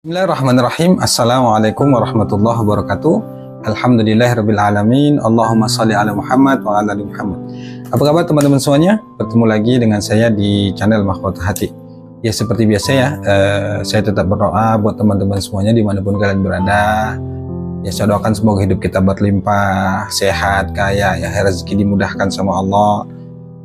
Bismillahirrahmanirrahim. Assalamualaikum warahmatullahi wabarakatuh. Alhamdulillahirrabbilalamin. Allahumma salli ala Muhammad wa ala ali Muhammad. Apa kabar teman-teman semuanya? Bertemu lagi dengan saya di channel Mahkota Hati. Ya seperti biasa ya, saya tetap berdoa buat teman-teman semuanya dimanapun kalian berada. Ya saya doakan semoga hidup kita berlimpah, sehat, kaya, ya rezeki dimudahkan sama Allah.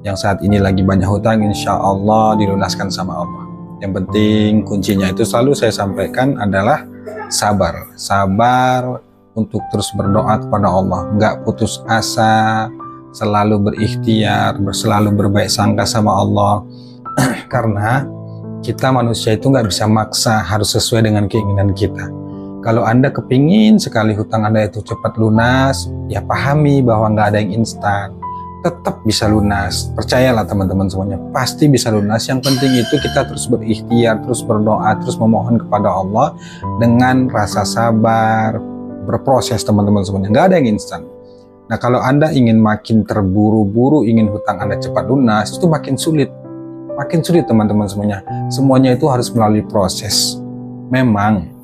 Yang saat ini lagi banyak hutang, insya Allah dilunaskan sama Allah. Yang penting kuncinya itu selalu saya sampaikan adalah sabar. Sabar untuk terus berdoa kepada Allah, nggak putus asa, selalu berikhtiar, selalu berbaik sangka sama Allah. Karena kita manusia itu nggak bisa maksa harus sesuai dengan keinginan kita. Kalau Anda kepingin sekali hutang Anda itu cepat lunas, ya pahami bahwa nggak ada yang instan. Tetap bisa lunas, percayalah teman-teman semuanya, pasti bisa lunas. Yang penting itu kita terus berikhtiar, terus berdoa, terus memohon kepada Allah dengan rasa sabar, berproses teman-teman semuanya, nggak ada yang instan. Nah kalau Anda ingin makin terburu-buru, ingin hutang Anda cepat lunas, itu makin sulit teman-teman semuanya itu harus melalui proses. Memang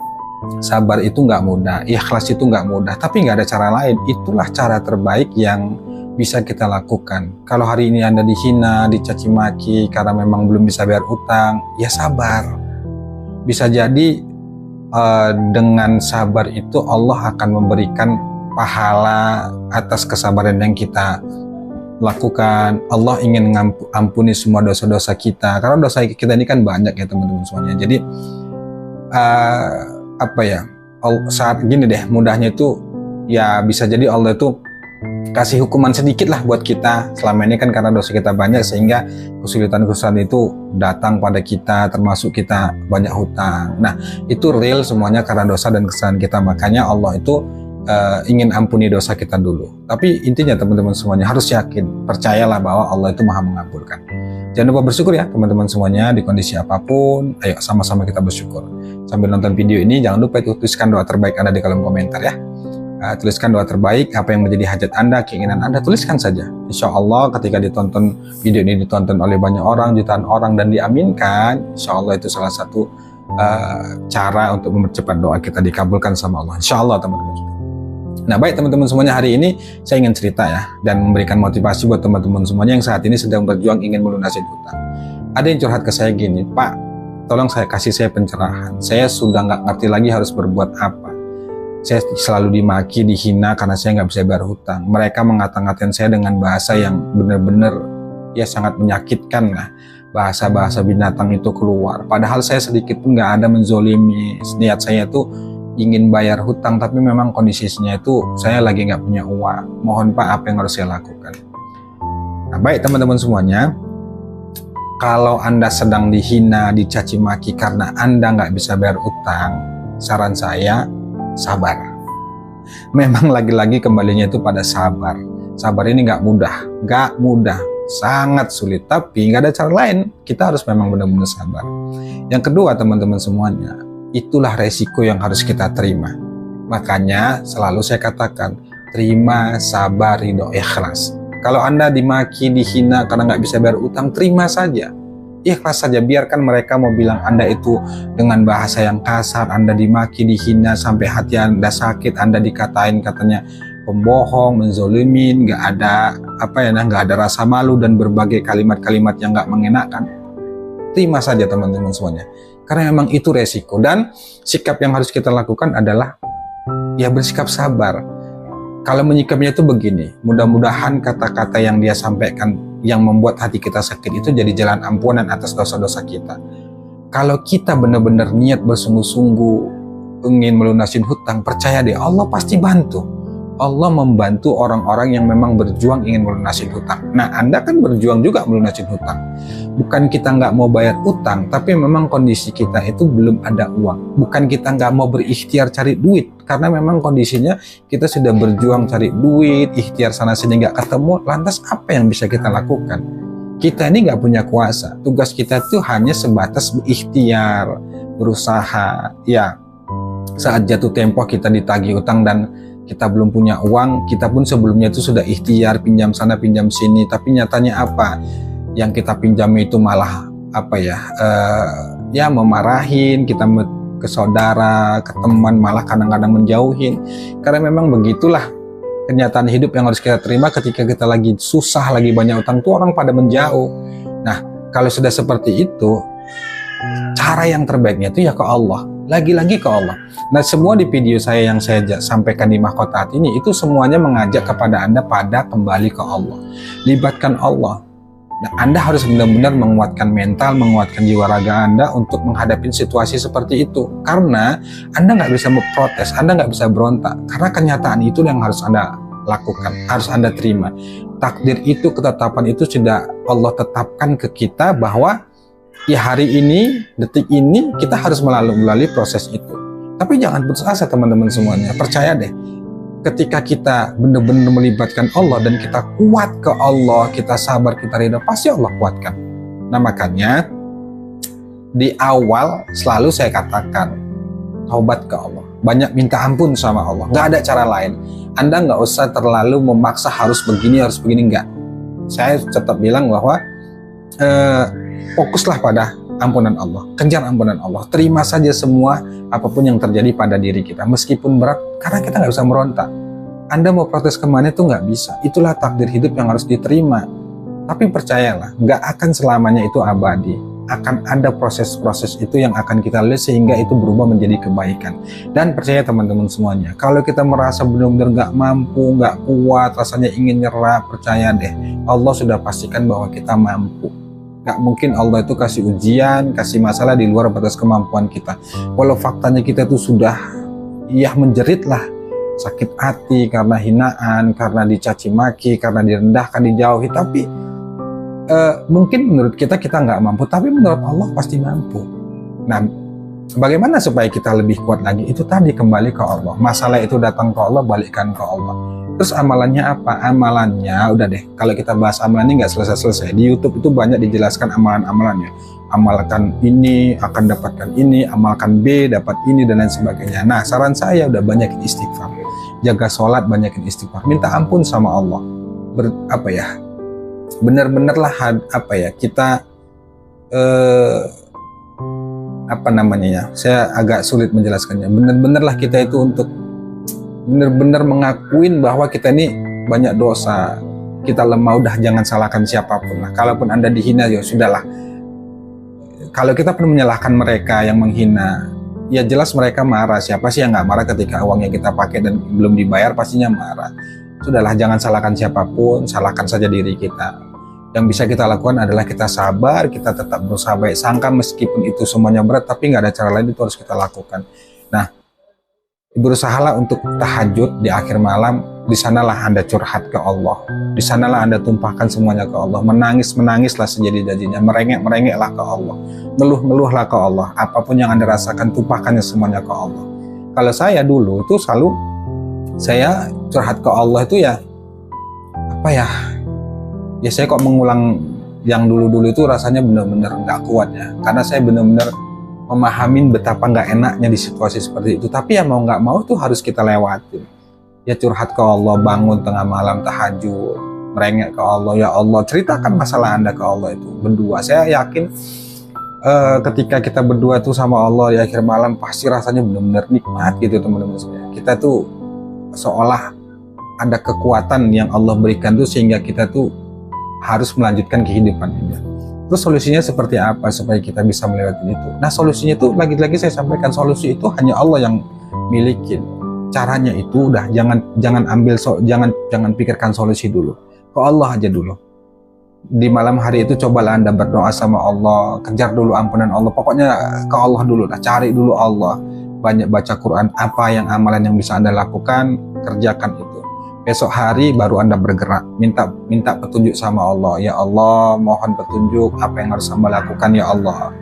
sabar itu nggak mudah, ikhlas itu nggak mudah, tapi nggak ada cara lain. Itulah cara terbaik yang bisa kita lakukan. Kalau hari ini Anda dihina, dicaci maki karena memang belum bisa bayar utang, ya sabar. Bisa jadi dengan sabar itu Allah akan memberikan pahala atas kesabaran yang kita lakukan. Allah ingin ampuni semua dosa-dosa kita, karena dosa kita ini kan banyak ya teman-teman semuanya. Jadi saat gini deh, mudahnya itu ya bisa jadi Allah itu kasih hukuman sedikit lah buat kita. Selama ini kan karena dosa kita banyak sehingga kesulitan-kesulitan itu datang pada kita, termasuk kita banyak hutang. Nah itu real semuanya karena dosa dan kesalahan kita. Makanya Allah itu ingin ampuni dosa kita dulu. Tapi intinya teman-teman semuanya harus yakin, percayalah bahwa Allah itu maha mengampurkan. Jangan lupa bersyukur ya teman-teman semuanya, di kondisi apapun. Ayo sama-sama kita bersyukur. Sambil nonton video ini jangan lupa itu tuliskan doa terbaik Anda di kolom komentar ya. Tuliskan doa terbaik, apa yang menjadi hajat Anda, keinginan Anda, tuliskan saja. Insya Allah ketika video ini ditonton oleh banyak orang, jutaan orang dan diaminkan, insya Allah itu salah satu cara untuk mempercepat doa kita dikabulkan sama Allah. Insya Allah teman-teman. Nah baik teman-teman semuanya, hari ini saya ingin cerita ya, dan memberikan motivasi buat teman-teman semuanya yang saat ini sedang berjuang ingin melunasi hutang. Ada yang curhat ke saya gini, Pak, tolong kasih saya pencerahan. Saya sudah nggak ngerti lagi harus berbuat apa. Saya selalu dimaki, dihina karena saya nggak bisa bayar hutang. Mereka mengata-ngatain saya dengan bahasa yang benar-benar ya sangat menyakitkan lah. Bahasa-bahasa binatang itu keluar. Padahal saya sedikit pun nggak ada menzolimi. Niat saya tuh ingin bayar hutang, tapi memang kondisinya itu saya lagi nggak punya uang. Mohon Pak, apa yang harus saya lakukan? Nah baik teman-teman semuanya, kalau Anda sedang dihina, dicaci maki karena Anda nggak bisa bayar utang, saran saya sabar. Memang lagi-lagi kembalinya itu pada sabar. Sabar ini nggak mudah, sangat sulit. Tapi nggak ada cara lain. Kita harus memang benar-benar sabar. Yang kedua teman-teman semuanya, itulah resiko yang harus kita terima. Makanya selalu saya katakan, terima, sabar, ridho, ikhlas. Kalau Anda dimaki, dihina karena nggak bisa bayar utang, terima saja. Ikhlas saja, biarkan mereka mau bilang Anda itu dengan bahasa yang kasar, Anda dimaki, dihina sampai hati Anda sakit, Anda dikatain katanya pembohong, menzolimin, nggak ada rasa malu dan berbagai kalimat-kalimat yang nggak mengenakan. Terima saja teman-teman semuanya, karena memang itu resiko. Dan sikap yang harus kita lakukan adalah ya bersikap sabar. Kalau menyikapnya itu begini, mudah-mudahan kata-kata yang dia sampaikan yang membuat hati kita sakit itu jadi jalan ampunan atas dosa-dosa kita. Kalau kita benar-benar niat bersungguh-sungguh ingin melunasin hutang, percaya deh Allah pasti bantu. Allah membantu orang-orang yang memang berjuang ingin melunasin hutang. Nah Anda kan berjuang juga melunasin hutang. Bukan kita nggak mau bayar utang, tapi memang kondisi kita itu belum ada uang. Bukan kita nggak mau berikhtiar cari duit, karena memang kondisinya kita sudah berjuang cari duit, ikhtiar sana sini nggak ketemu. Lantas apa yang bisa kita lakukan? Kita ini nggak punya kuasa. Tugas kita itu hanya sebatas berikhtiar, berusaha. Ya, saat jatuh tempo kita ditagih utang dan kita belum punya uang, kita pun sebelumnya itu sudah ikhtiar pinjam sana pinjam sini, tapi nyatanya apa? Yang kita pinjam itu malah memarahin, kita ke saudara, ke teman, malah kadang-kadang menjauhin. Karena memang begitulah kenyataan hidup yang harus kita terima. Ketika kita lagi susah, lagi banyak utang tuh orang pada menjauh. Nah, kalau sudah seperti itu, cara yang terbaiknya itu ya ke Allah, lagi-lagi ke Allah. Nah, semua di video saya yang saya sampaikan di Mahkota Hati ini, itu semuanya mengajak kepada Anda pada kembali ke Allah. Libatkan Allah. Nah, Anda harus benar-benar menguatkan mental, menguatkan jiwa raga Anda untuk menghadapi situasi seperti itu. Karena Anda nggak bisa memprotes, Anda nggak bisa berontak. Karena kenyataan itu yang harus Anda lakukan, harus Anda terima. Takdir itu, ketetapan itu sudah Allah tetapkan ke kita bahwa ya hari ini, detik ini kita harus melalui proses itu. Tapi jangan putus asa teman-teman semuanya. Percaya deh, ketika kita benar-benar melibatkan Allah dan kita kuat ke Allah, kita sabar, kita ridha, pasti Allah kuatkan. Nah makanya di awal selalu saya katakan, taubat ke Allah, banyak minta ampun sama Allah. Gak ada cara lain. Anda nggak usah terlalu memaksa harus begini, enggak. Saya tetap bilang bahwa fokuslah pada ampunan Allah, kejar ampunan Allah, terima saja semua apapun yang terjadi pada diri kita, meskipun berat, karena kita nggak bisa merontak. Anda mau protes kemana itu nggak bisa, itulah takdir hidup yang harus diterima. Tapi percayalah, nggak akan selamanya itu abadi, akan ada proses-proses itu yang akan kita lihat sehingga itu berubah menjadi kebaikan. Dan percaya teman-teman semuanya, kalau kita merasa benar-benar nggak mampu, nggak kuat, rasanya ingin nyerah, percaya deh, Allah sudah pastikan bahwa kita mampu. Gak mungkin Allah itu kasih ujian, kasih masalah di luar batas kemampuan kita. Walau faktanya kita itu sudah menjerit lah, sakit hati karena hinaan, karena dicaci maki, karena direndahkan, dijauhi. Tapi mungkin menurut kita nggak mampu, tapi menurut Allah pasti mampu. Nah, bagaimana supaya kita lebih kuat lagi? Itu tadi, kembali ke Allah. Masalah itu datang ke Allah, balikkan ke Allah. Terus amalannya apa? Amalannya udah deh, kalau kita bahas amalannya nggak selesai-selesai. Di YouTube itu banyak dijelaskan amalan-amalannya. Amalkan ini akan dapatkan ini, amalkan B dapat ini, dan lain sebagainya. Nah, saran saya udah banyakin istighfar, jaga sholat, banyakin istighfar, minta ampun sama Allah. Bener-benerlah kita saya agak sulit menjelaskannya. Bener-benerlah kita itu untuk benar-benar mengakuin bahwa kita ini banyak dosa, kita lemah, udah jangan salahkan siapapun lah. Kalaupun Anda dihina, ya sudahlah. Kalau kita pun menyalahkan mereka yang menghina, ya jelas mereka marah. Siapa sih yang nggak marah ketika uangnya kita pakai dan belum dibayar, pastinya marah. Sudahlah, jangan salahkan siapapun, salahkan saja diri kita. Yang bisa kita lakukan adalah kita sabar, kita tetap berusaha baik sangka, meskipun itu semuanya berat, tapi nggak ada cara lain, itu harus kita lakukan. Nah, berusahalah untuk tahajud di akhir malam. Di sanalah Anda curhat ke Allah, di sanalah Anda tumpahkan semuanya ke Allah. Menangislah sejadi-jadinya, merengeklah ke Allah, ngeluhlah ke Allah. Apapun yang Anda rasakan, tumpahkannya semuanya ke Allah. Kalau saya dulu itu selalu saya curhat ke Allah itu ya saya kok mengulang yang dulu-dulu itu rasanya benar-benar nggak kuat ya, karena saya benar-benar memahamin betapa nggak enaknya di situasi seperti itu. Tapi ya mau nggak mau tuh harus kita lewatin. Ya curhat ke Allah, bangun tengah malam tahajud, merengek ke Allah, ya Allah, ceritakan masalah Anda ke Allah itu berdua. Saya yakin ketika kita berdua tuh sama Allah di akhir malam, pasti rasanya benar-benar nikmat gitu teman-teman saya. Kita tuh seolah ada kekuatan yang Allah berikan tuh sehingga kita tuh harus melanjutkan kehidupan ini. Terus solusinya seperti apa supaya kita bisa melewati itu? Nah, solusinya itu lagi-lagi saya sampaikan, solusi itu hanya Allah yang milikin. Caranya itu udah jangan pikirkan solusi dulu. Ke Allah aja dulu. Di malam hari itu cobalah Anda berdoa sama Allah, kejar dulu ampunan Allah. Pokoknya ke Allah dulu, cari dulu Allah. Banyak baca Quran, apa yang amalan yang bisa Anda lakukan, kerjakan itu. Besok hari baru Anda bergerak, minta petunjuk sama Allah. Ya Allah, mohon petunjuk apa yang harus hamba lakukan ya Allah.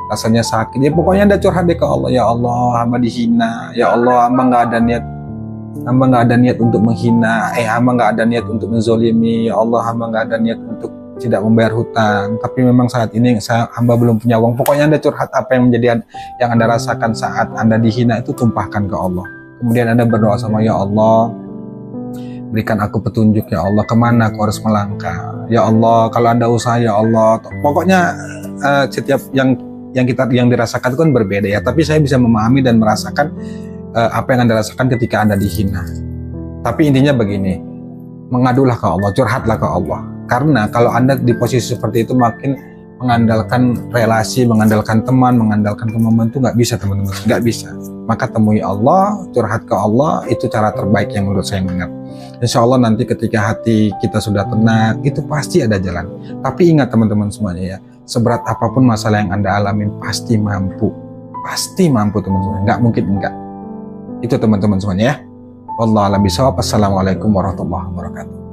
Rasanya sakit, ya pokoknya Anda curhat deh ke Allah. Ya Allah, hamba dihina. Ya Allah, hamba nggak ada niat untuk menghina. Hamba nggak ada niat untuk menzolimi. Ya Allah, hamba nggak ada niat untuk tidak membayar hutang. Tapi memang saat ini hamba belum punya uang. Pokoknya Anda curhat apa yang menjadi yang Anda rasakan saat Anda dihina itu, tumpahkan ke Allah. Kemudian Anda berdoa sama ya Allah, berikan aku petunjuk ya Allah, kemana aku harus melangkah. Ya Allah, kalau Anda usaha ya Allah. Pokoknya setiap yang yang dirasakan itu kan berbeda ya. Tapi saya bisa memahami dan merasakan apa yang Anda rasakan ketika Anda dihina. Tapi intinya begini, mengadulah ke Allah, curhatlah ke Allah. Karena kalau Anda di posisi seperti itu makin mengandalkan relasi, mengandalkan teman, mengandalkan kemampuan itu nggak bisa teman-teman, nggak bisa. Maka temui Allah, curhat ke Allah, itu cara terbaik yang menurut saya benar. Insya Allah nanti ketika hati kita sudah tenang, itu pasti ada jalan. Tapi ingat teman-teman semuanya ya, seberat apapun masalah yang Anda alamin, pasti mampu teman-teman, nggak mungkin enggak. Itu teman-teman semuanya ya. Wallahu a'lam bishawab. Assalamualaikum warahmatullahi wabarakatuh.